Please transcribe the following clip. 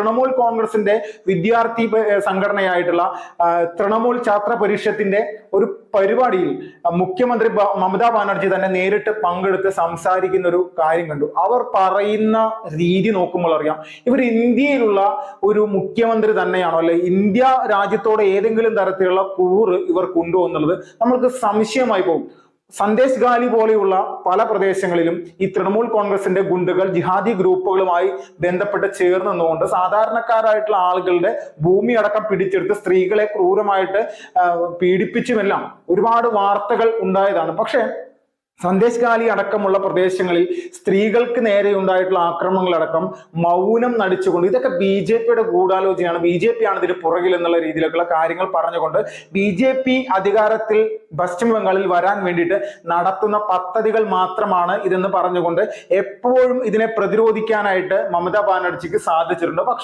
തൃണമൂൽ കോൺഗ്രസിന്റെ വിദ്യാർത്ഥി സംഘടനയായിട്ടുള്ള തൃണമൂൽ ഛാത്ര പരിഷത്തിന്റെ ഒരു പരിപാടിയിൽ മുഖ്യമന്ത്രി മമതാ ബാനർജി തന്നെ നേരിട്ട് പങ്കെടുത്ത് സംസാരിക്കുന്ന ഒരു കാര്യം കണ്ടു. അവർ പറയുന്ന രീതി നോക്കുമ്പോൾ അറിയാം ഇവർ ഇന്ത്യയിലുള്ള ഒരു മുഖ്യമന്ത്രി തന്നെയാണോ, അല്ലെ ഇന്ത്യ രാജ്യത്തോടെ ഏതെങ്കിലും തരത്തിലുള്ള കൂറ് ഇവർക്കുണ്ടോ എന്നുള്ളത് നമ്മൾക്ക് സംശയമായി പോകും. സന്ദേശ് ഗാലി പോലെയുള്ള പല പ്രദേശങ്ങളിലും ഈ തൃണമൂൽ കോൺഗ്രസിന്റെ ഗുണ്ടകൾ ജിഹാദി ഗ്രൂപ്പുകളുമായി ബന്ധപ്പെട്ട് ചേർന്ന് നിന്നുകൊണ്ട് സാധാരണക്കാരായിട്ടുള്ള ആളുകളുടെ ഭൂമി അടക്കം പിടിച്ചെടുത്ത് സ്ത്രീകളെ ക്രൂരമായിട്ട് പീഡിപ്പിച്ചുമെല്ലാം ഒരുപാട് വാർത്തകൾ ഉണ്ടായതാണ്. പക്ഷെ സന്ദേശ് ഗാലി അടക്കമുള്ള പ്രദേശങ്ങളിൽ സ്ത്രീകൾക്ക് നേരെ ഉണ്ടായിട്ടുള്ള ആക്രമണങ്ങളടക്കം മൗനം നടിച്ചുകൊണ്ട് ഇതൊക്കെ BJPയുടെ ഗൂഢാലോചനയാണ്, BJP ആണ് ഇതിന് പുറകിൽ എന്നുള്ള രീതിയിലുള്ള കാര്യങ്ങൾ പറഞ്ഞുകൊണ്ട് BJP അധികാരത്തിൽ പശ്ചിമ ബംഗാളിൽ വരാൻ വേണ്ടിയിട്ട് നടത്തുന്ന പദ്ധതികൾ മാത്രമാണ് ഇതെന്ന് പറഞ്ഞുകൊണ്ട് എപ്പോഴും ഇതിനെ പ്രതിരോധിക്കാനായിട്ട് മമതാ ബാനർജിക്ക് സാധിച്ചിട്ടുണ്ട്. പക്ഷെ